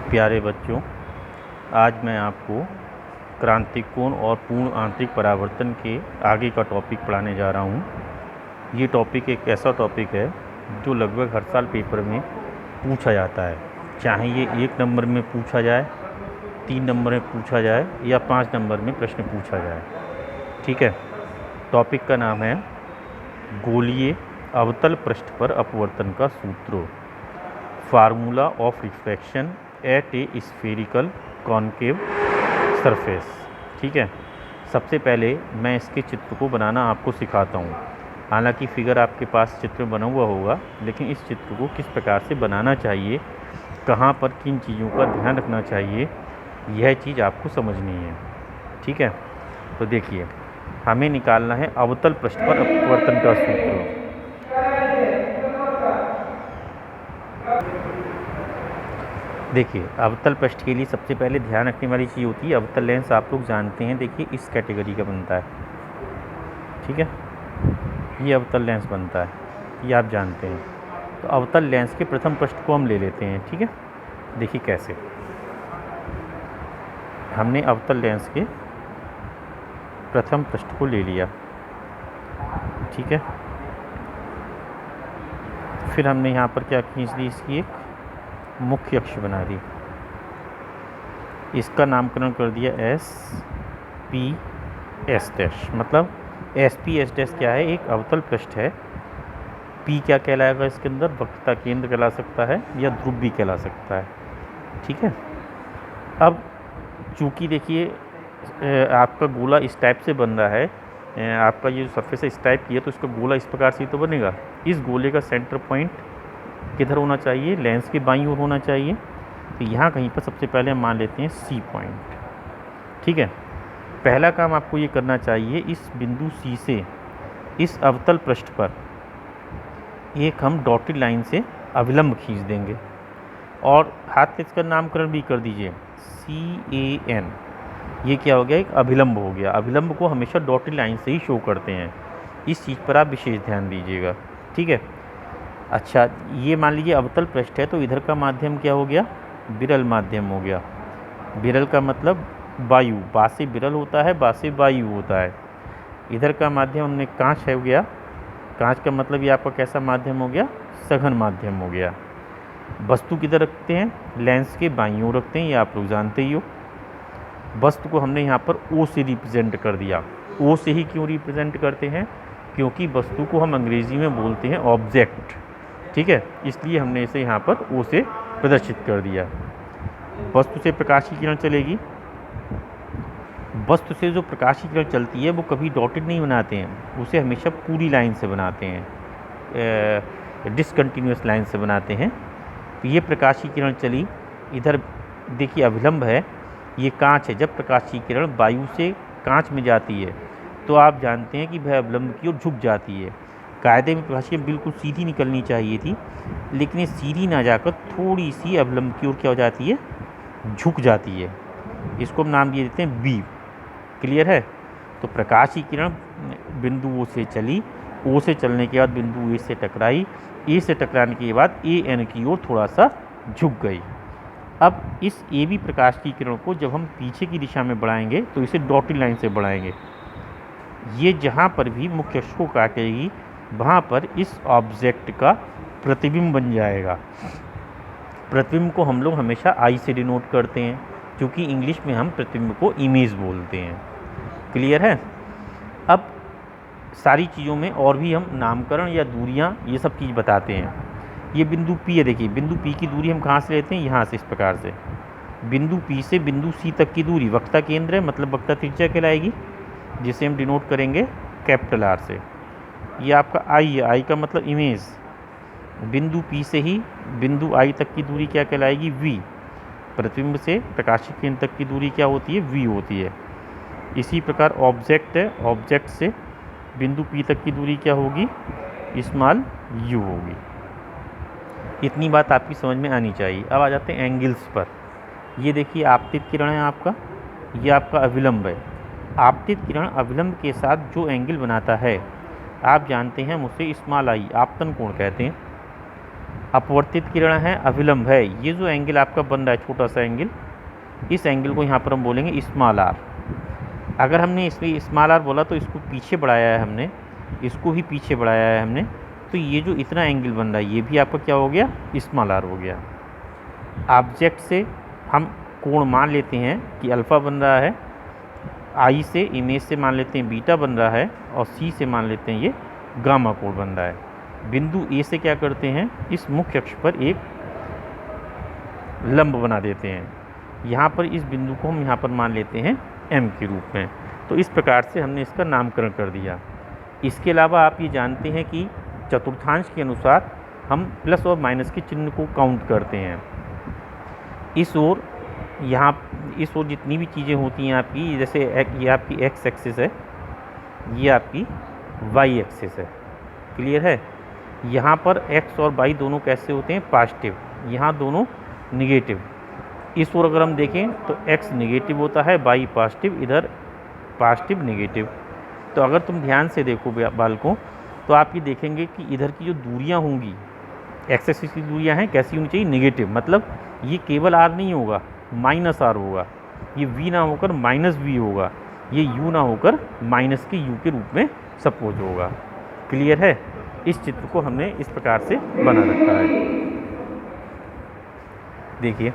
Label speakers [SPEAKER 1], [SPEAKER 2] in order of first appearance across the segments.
[SPEAKER 1] प्यारे बच्चों, आज मैं आपको क्रांतिक कोण और पूर्ण आंतरिक परावर्तन के आगे का टॉपिक पढ़ाने जा रहा हूँ। ये टॉपिक एक ऐसा टॉपिक है जो लगभग हर साल पेपर में पूछा जाता है, चाहे ये 1 नंबर में पूछा जाए, 3 नंबर में पूछा जाए या 5 नंबर में प्रश्न पूछा जाए। ठीक है, टॉपिक का नाम है गोलीय अवतल पृष्ठ पर अपवर्तन का सूत्र, formula of refraction at A spherical concave surface. ठीक है, सबसे पहले मैं इसके चित्र को बनाना आपको सिखाता हूँ। हालांकि फिगर आपके पास चित्र बना हुआ होगा, लेकिन इस चित्र को किस प्रकार से बनाना चाहिए, कहाँ पर किन चीज़ों का ध्यान रखना चाहिए, यह चीज़ आपको समझनी है। ठीक है, तो देखिए, हमें निकालना है अवतल पृष्ठ पर अपवर्तन का सूत्र। देखिए, अवतल पृष्ठ के लिए सबसे पहले ध्यान रखने वाली चीज़ होती है अवतल लेंस। आप लोग जानते हैं, देखिए इस कैटेगरी का बनता है। ठीक है, ये अवतल लेंस बनता है, ये आप जानते हैं। तो अवतल लेंस के प्रथम पृष्ठ को हम ले लेते हैं। ठीक है, देखिए कैसे। हमने अवतल लेंस के प्रथम पृष्ठ को ले लिया। ठीक है, फिर हमने यहाँ पर क्या खींच दी, इसकी एक मुख्य अक्ष बना दी। इसका नामकरण कर दिया एस पी एस डैश। मतलब एस पी एस डैश क्या है, एक अवतल पृष्ठ है। पी क्या कहलाएगा इसके अंदर, वक्रता केंद्र कहला सकता है या ध्रुव भी कहला सकता है। ठीक है, अब चूँकि देखिए आपका गोला इस टाइप से बन रहा है, आपका ये सरफेस इस टाइप की है, तो इसका गोला इस प्रकार से तो बनेगा। इस गोले का सेंटर पॉइंट किधर होना चाहिए, लेंस के बाईं ओर होना चाहिए। तो यहाँ कहीं पर सबसे पहले हम मान लेते हैं सी पॉइंट। ठीक है, पहला काम आपको ये करना चाहिए, इस बिंदु सी से इस अवतल पृष्ठ पर एक हम डॉटेड लाइन से अभिलंब खींच देंगे और हाथ से इसका नामकरण भी कर दीजिए CAN। ये क्या हो गया, एक अभिलंब हो गया। अभिलंब को हमेशा डॉटेड लाइन से ही शो करते हैं, इस चीज़ पर आप विशेष ध्यान दीजिएगा। ठीक है, अच्छा, ये मान लीजिए अवतल पृष्ठ है, तो इधर का माध्यम क्या हो गया, विरल माध्यम हो गया। विरल का मतलब वायु, बा से विरल होता है, बा से वायु होता है। इधर का माध्यम हमने कांच है हो गया। कांच का मतलब ये आपका कैसा माध्यम हो गया, सघन माध्यम हो गया। वस्तु किधर रखते हैं, लेंस के बाईं ओर रखते हैं, ये आप लोग जानते ही हो। वस्तु को हमने यहाँ पर O से रिप्रेजेंट कर दिया। O से ही क्यों रिप्रेजेंट करते हैं, क्योंकि वस्तु को हम अंग्रेजी में बोलते हैं ऑब्जेक्ट। ठीक है, इसलिए हमने इसे यहाँ पर O से प्रदर्शित कर दिया। वस्तु से प्रकाश की किरण चलेगी। वस्तु से जो प्रकाश की किरण चलती है वो कभी डॉटेड नहीं बनाते हैं, उसे हमेशा पूरी लाइन से बनाते हैं, डिसकंटिन्यूअस लाइन से बनाते हैं। तो ये प्रकाश की किरण चली, इधर देखिए अभिलंब है, ये कांच है। जब प्रकाश की किरण वायु से कांच में जाती है तो आप जानते हैं कि वह अभिलंब की ओर झुक जाती है। कायदे में प्रकाश की बिल्कुल सीधी निकलनी चाहिए थी, लेकिन ये सीधी ना जाकर थोड़ी सी अभिलंब की ओर क्या हो जाती है, झुक जाती है। इसको हम नाम दिए देते हैं बी। क्लियर है, तो प्रकाश की किरण बिंदु ओ से चली, ओ से चलने के बाद बिंदु ए से टकराई, ए से टकराने के बाद AN की ओर थोड़ा सा झुक गई। अब इस AB प्रकाश की किरण को जब हम पीछे की दिशा में बढ़ाएंगे तो इसे डॉटेड लाइन से बढ़ाएंगे। ये जहाँ पर भी मुख्य अक्ष को काटेगी वहाँ पर इस ऑब्जेक्ट का प्रतिबिंब बन जाएगा। प्रतिबिंब को हम लोग हमेशा I से डिनोट करते हैं, क्योंकि इंग्लिश में हम प्रतिबिंब को इमेज बोलते हैं। क्लियर है, अब सारी चीज़ों में और भी हम नामकरण या दूरियाँ ये सब चीज़ बताते हैं। ये बिंदु P है, देखिए बिंदु P की दूरी हम कहाँ से लेते हैं, यहाँ से। इस प्रकार से बिंदु P से बिंदु C तक की दूरी वक्रता केंद्र है, मतलब वक्रता त्रिज्या कहलाएगी, जिसे हम डिनोट करेंगे कैपिटल R से। ये आपका I है, I का मतलब इमेज। बिंदु P से ही बिंदु I तक की दूरी क्या कहलाएगी, V। प्रतिबिंब से प्रकाशित केंद्र तक की दूरी क्या होती है, V होती है। इसी प्रकार ऑब्जेक्ट है, ऑब्जेक्ट से बिंदु P तक की दूरी क्या होगी, स्मॉल u होगी। इतनी बात आपकी समझ में आनी चाहिए। अब आ जाते हैं एंगल्स पर। ये देखिए आपतित किरण है आपका, ये आपका अभिलंब है। आपतित किरण अभिलंब के साथ जो एंगल बनाता है आप जानते हैं, हम उसे स्मॉल आई आपतन कोण कहते हैं। अपवर्तित किरण है, अभिलंब है। ये जो एंगल आपका बन रहा है छोटा सा एंगल, इस एंगल को यहाँ पर हम बोलेंगे स्मॉल आर। अगर हमने इसमें स्मॉल आर बोला तो इसको पीछे बढ़ाया है हमने, इसको भी पीछे बढ़ाया है हमने, तो ये जो इतना एंगल बन रहा है ये भी आपका क्या हो गया, स्मॉल आर हो गया। ऑब्जेक्ट से हम कोण मान लेते हैं कि अल्फ़ा बन रहा है, आई से इमेज से मान लेते हैं बीटा बन रहा है, और सी से मान लेते हैं ये गामा कोण बन रहा है। बिंदु ए से क्या करते हैं, इस मुख्य अक्ष पर एक लंब बना देते हैं। यहाँ पर इस बिंदु को हम यहाँ पर मान लेते हैं एम के रूप में। तो इस प्रकार से हमने इसका नामकरण कर दिया। इसके अलावा आप ये जानते हैं कि चतुर्थांश के अनुसार हम प्लस और माइनस के चिन्ह को काउंट करते हैं। इस ओर यहाँ इस ओर जितनी भी चीज़ें होती हैं आपकी, जैसे ये आपकी एक्स एक्सिस है, ये आपकी वाई एक्सिस है, क्लियर है। यहाँ पर एक्स और वाई दोनों कैसे होते हैं, पॉजिटिव, यहाँ दोनों निगेटिव। इस ओर अगर हम देखें तो एक्स निगेटिव होता है, वाई पॉजिटिव, इधर पॉजिटिव निगेटिव। तो अगर तुम ध्यान से देखो बालकों तो आप ये देखेंगे कि इधर की जो दूरियाँ होंगी, एक्स एक्सिस की दूरियाँ हैं, कैसी होनी चाहिए, निगेटिव। मतलब ये केवल आर नहीं होगा, माइनस आर होगा, ये वी ना होकर माइनस वी होगा, ये यू ना होकर माइनस के यू के रूप में सपोज होगा, क्लियर है। इस चित्र को हमने इस प्रकार से बना रखा है। देखिए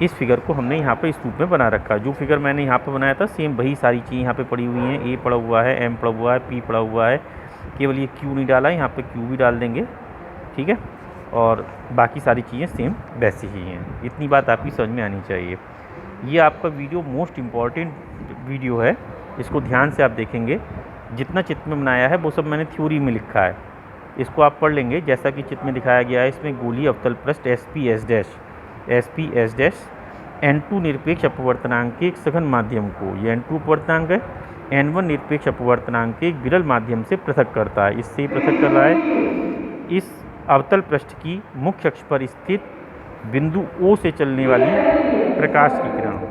[SPEAKER 1] इस फिगर को हमने यहाँ पर इस रूप में बना रखा है। जो फिगर मैंने यहाँ पर बनाया था सेम वही सारी चीज़ें यहाँ पे पड़ी हुई हैं। ए पड़ा हुआ है, एम पड़ा हुआ है, पी पड़ा हुआ है, केवल ये क्यू नहीं डाला है, यहाँ पे क्यू भी डाल देंगे, ठीक है। और बाकी सारी चीज़ें सेम वैसी ही हैं। इतनी बात आपकी समझ में आनी चाहिए। ये आपका वीडियो मोस्ट इम्पॉर्टेंट वीडियो है, इसको ध्यान से आप देखेंगे। जितना चित्र में बनाया है वो सब मैंने थ्योरी में लिखा है, इसको आप पढ़ लेंगे। जैसा कि चित्र में दिखाया गया है, इसमें गोलीय अवतल पृष्ठ S P S dash N2 निरपेक्ष अपवर्तनांक के एक सघन माध्यम को, ये N2 अपवर्तनांक है, N1 निरपेक्ष अपवर्तनांक के एक विरल माध्यम से पृथक करता है। इससे पृथक कर रहा है। इस अवतल पृष्ठ की मुख्य अक्ष पर स्थित बिंदु O से चलने वाली प्रकाश की किरण।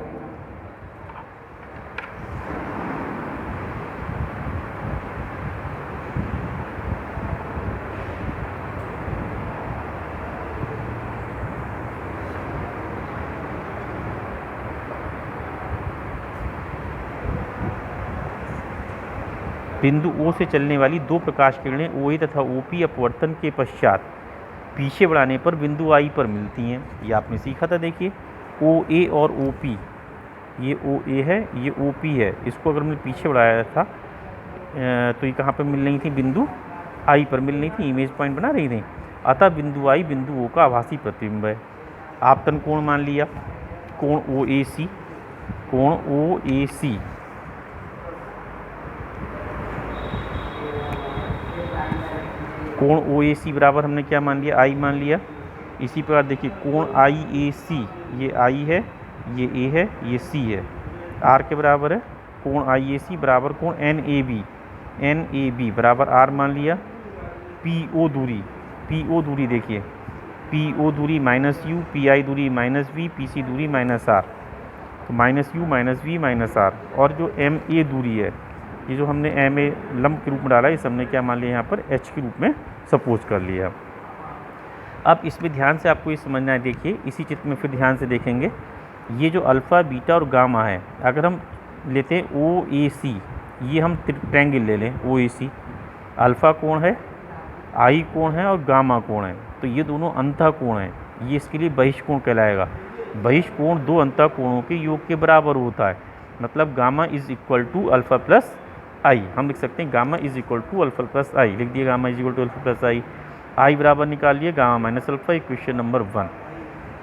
[SPEAKER 1] बिंदु O से चलने वाली दो प्रकाश किरणें OA तथा OP अपवर्तन के पश्चात पीछे बढ़ाने पर बिंदु I पर मिलती हैं। ये आपने सीखा था। देखिए OA और OP, ये OA है, ये OP है। इसको अगर हमने पीछे बढ़ाया था तो ये कहाँ पर मिल रही थी, बिंदु I पर मिल रही थी, इमेज पॉइंट बना रही थी। अतः बिंदु I बिंदु O का आभासी प्रतिबिंब है। आपतन कोण मान लिया, कोण OAC, कोण OAC कोण OAC बराबर हमने क्या मान लिया, I मान लिया। इसी प्रकार देखिए कोण IAC, ये I है, ये A है, ये C है, R के बराबर है। कोण IAC बराबर कोण NAB बराबर R मान लिया। PO दूरी देखिए, PO दूरी माइनस U, PI दूरी माइनस V, PC दूरी माइनस R, तो minus U minus V minus R। और जो MA दूरी है, ये जो हमने MA लंब के रूप में डाला, इस हमने क्या मान लिया, यहाँ पर H के रूप में सपोज कर लिया। अब इसमें ध्यान से आपको ये समझना है। देखिए इसी चित्र में फिर ध्यान से देखेंगे, ये जो अल्फ़ा बीटा और गामा है, अगर हम लेते हैं OAC, ये हम ट्रायंगल ले लें OAC, अल्फ़ा कोण है, I कोण है और गामा कोण है, तो ये दोनों अंतः कोण हैं। ये इसके लिए बहिष्कोण कहलाएगा। बहिष्कोण दो अंतः कोणों के योग के बराबर होता है। मतलब gamma is equal to alpha plus I, हम लिख सकते हैं gamma is equal to alpha plus I, लिख दिए gamma is equal to alpha plus I बराबर निकाल लिए gamma minus alpha, equation number 1।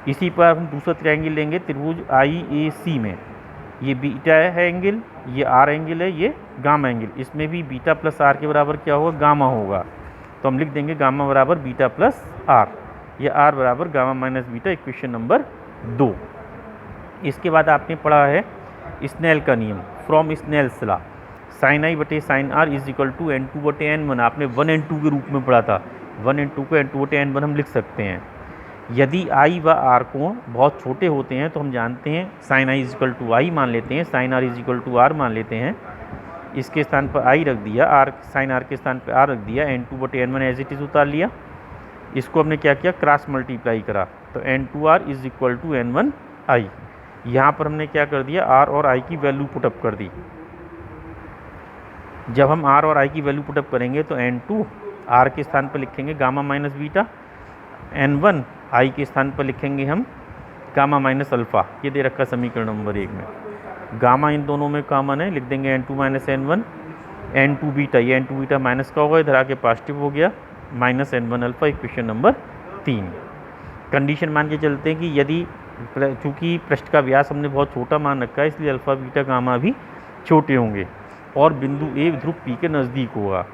[SPEAKER 1] इसी पर हम दूसरा ट्रायंगल लेंगे त्रिभुज IAC में, ये बीटा है एंगल, ये आर एंगल है, ये गामा एंगल। इसमें भी बीटा प्लस आर के बराबर क्या होगा, गामा होगा। तो हम लिख देंगे गामा बराबर बीटा प्लस आर, या आर बराबर gamma minus beta, equation number 2। इसके बाद आपने पढ़ा है स्नेल का नियम, from Snell's law, sine I बटे sine are is equal to N2 बटे N1। आपने 1N2 के रूप में पढ़ा था, 1N2 को N2 बटे N1 हम लिख सकते हैं। यदि I व R कोण बहुत छोटे होते हैं तो हम जानते हैं sine i is equal to i मान लेते हैं, sine are is equal to r मान लेते हैं। इसके स्थान पर I रख दिया, आर साइन आर के स्थान पर आर रख दिया, N2 बटे N1 एज इट इज़ उतार लिया। इसको हमने क्या किया, क्रॉस मल्टीप्लाई करा, तो N2R is equal to N1I। यहाँ पर हमने क्या कर दिया, R और I की वैल्यू पुटअप कर दी। जब हम R और I की वैल्यू पुटअप करेंगे तो N2 R के स्थान पर लिखेंगे gamma minus beta, N1 I के स्थान पर लिखेंगे हम गामा माइनस अल्फ़ा। ये दे रखा समीकरण नंबर 1 में। गामा इन दोनों में कॉमन है, लिख देंगे N2 minus N1, N2 beta, ये N2 बीटा माइनस का होगा, इधर आके पॉजिटिव हो गया, minus N1 alpha, equation number 3। Condition मान के चलते हैं कि यदि, चूँकि पृष्ठ का व्यास हमने बहुत छोटा मान रखा है इसलिए अल्फ़ा बीटा गामा भी छोटे होंगे और बिंदु ए ध्रुव पी के नज़दीक होगा।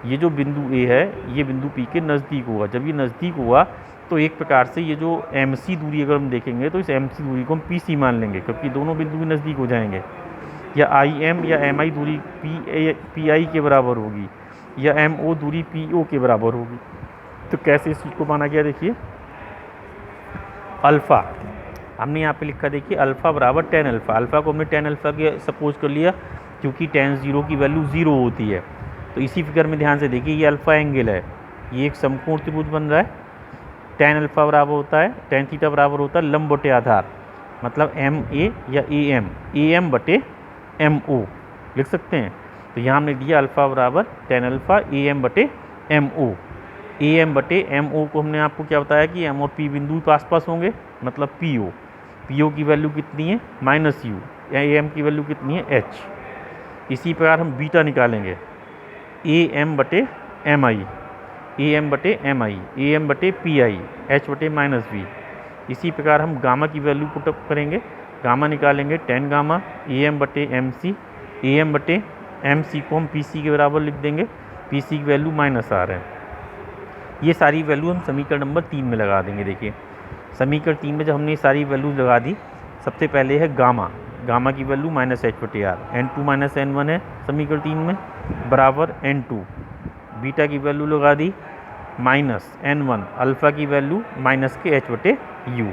[SPEAKER 1] ये जो बिंदु ए है ये बिंदु पी के नज़दीक होगा। जब ये नज़दीक हुआ तो एक प्रकार से ये जो MC दूरी अगर हम देखेंगे तो इस MC दूरी को हम PC मान लेंगे, क्योंकि दोनों बिंदु भी नज़दीक हो जाएंगे। या IM या MI दूरी PI के बराबर होगी, या MO दूरी PO के बराबर होगी। तो कैसे इस चीज़ को माना गया, देखिए अल्फ़ा हमने यहाँ पे लिखा, देखिए अल्फ़ा बराबर tan अल्फ़ा। अल्फ़ा को हमने tan अल्फ़ा के सपोज कर लिया क्योंकि tan 0 की वैल्यू 0 होती है। तो इसी फिगर में ध्यान से देखिए, ये अल्फ़ा एंगल है, ये एक समकोण त्रिभुज बन रहा है। tan अल्फ़ा बराबर होता है, tan थीटा बराबर होता है लंब बटे आधार, मतलब MA या AM बटे MO लिख सकते हैं। तो यहाँ हमने दिया अल्फ़ा बराबर tan अल्फ़ा AM बटे MO। AM बटे MO को हमने आपको क्या बताया कि M और P बिंदु पास पास होंगे, मतलब PO की वैल्यू कितनी है -U, या AM की वैल्यू कितनी है H। इसी प्रकार हम बीटा निकालेंगे, AM बटे MI, AM बटे MI, AM बटे PI, H बटे -V। इसी प्रकार हम गामा की वैल्यू पुटअप करेंगे, गामा निकालेंगे tan गामा AM बटे MC, AM बटे MC को हम PC के बराबर लिख देंगे, PC की वैल्यू -R है। ये सारी वैल्यू हम समीकरण नंबर 3 में लगा देंगे। देखिए समीकरण 3 में जब हमने ये सारी वैल्यू लगा दी, सबसे पहले है गामा की value -H/R, N2 minus N1 है समीकरण 3 में, बराबर N2। बीटा की वैल्यू लगा दी -N1, अल्फ़ा की वैल्यू माइनस के H/U।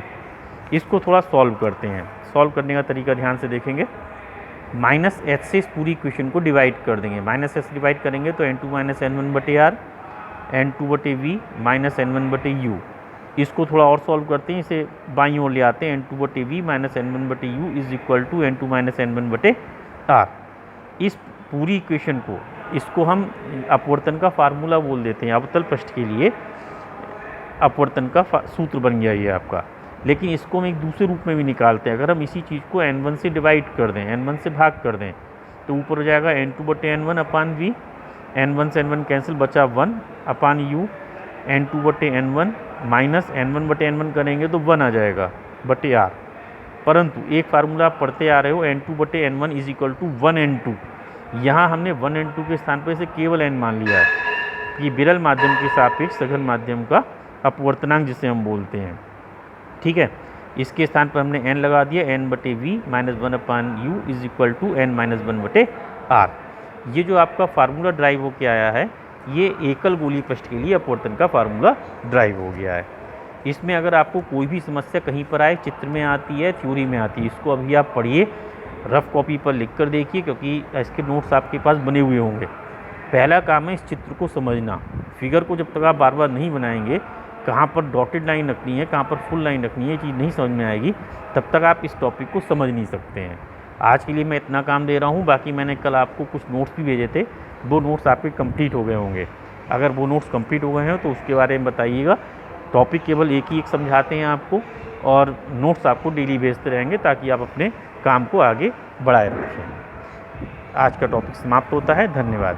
[SPEAKER 1] इसको थोड़ा सॉल्व करते हैं। सॉल्व करने का तरीका ध्यान से देखेंगे, -H से इस पूरी इक्वेशन को डिवाइड कर देंगे। -H डिवाइड करेंगे तो N2 minus N1/R, N2/V minus N1/U। इसको थोड़ा और सॉल्व करते हैं, इसे बाईं ओर ले आते हैं, N2/V minus N1/U is equal to N2 minus N1/R। इस पूरी इक्वेशन को, इसको हम अपवर्तन का फार्मूला बोल देते हैं। अवतल पृष्ठ के लिए अपवर्तन का सूत्र बन गया ये आपका। लेकिन इसको हम एक दूसरे रूप में भी निकालते हैं। अगर हम इसी चीज़ को N1 से डिवाइड कर दें, N1 से भाग कर दें, तो ऊपर हो जाएगा N2/N1 अपान V, N1 से N1 कैंसिल, बचा 1 upon U, N2/N1 minus N1/N1 करेंगे तो 1 आ जाएगा बटे R। परंतु एक फार्मूला आप पढ़ते आ रहे हो, N2/N1 is equal to 1N2। यहाँ हमने 1N2 के स्थान पर इसे केवल N मान लिया है। ये विरल माध्यम के सापेक्ष सघन माध्यम का अपवर्तनांक जिसे हम बोलते हैं, ठीक है। इसके स्थान पर हमने n लगा दिया, N/V minus 1 upon U is equal to N minus 1/R। ये जो आपका फार्मूला ड्राइव हो के आया है, ये एकल गोलीय पृष्ठ के लिए अपवर्तन का फार्मूला ड्राइव हो गया है। इसमें अगर आपको कोई भी समस्या कहीं पर आए, चित्र में आती है, थ्योरी में आती है, इसको अभी आप पढ़िए, रफ कॉपी पर लिख कर देखिए, क्योंकि इसके नोट्स आपके पास बने हुए होंगे। पहला काम है इस चित्र को समझना। फिगर को जब तक आप बार बार नहीं बनाएंगे, कहाँ पर डॉटेड लाइन रखनी है, कहाँ पर फुल लाइन रखनी है, ये चीज़ नहीं समझ में आएगी, तब तक आप इस टॉपिक को समझ नहीं सकते हैं। आज के लिए मैं इतना काम दे रहा हूँ। बाकी मैंने कल आपको कुछ नोट्स भी भेजे थे, वो नोट्स आपके कंप्लीट हो गए होंगे। अगर वो नोट्स कंप्लीट हो गए हैं तो उसके बारे में बताइएगा। टॉपिक केवल एक ही समझाते हैं आपको, और नोट्स आपको डेली भेजते रहेंगे ताकि आप अपने काम को आगे बढ़ाए रखें। आज का टॉपिक समाप्त होता है। धन्यवाद।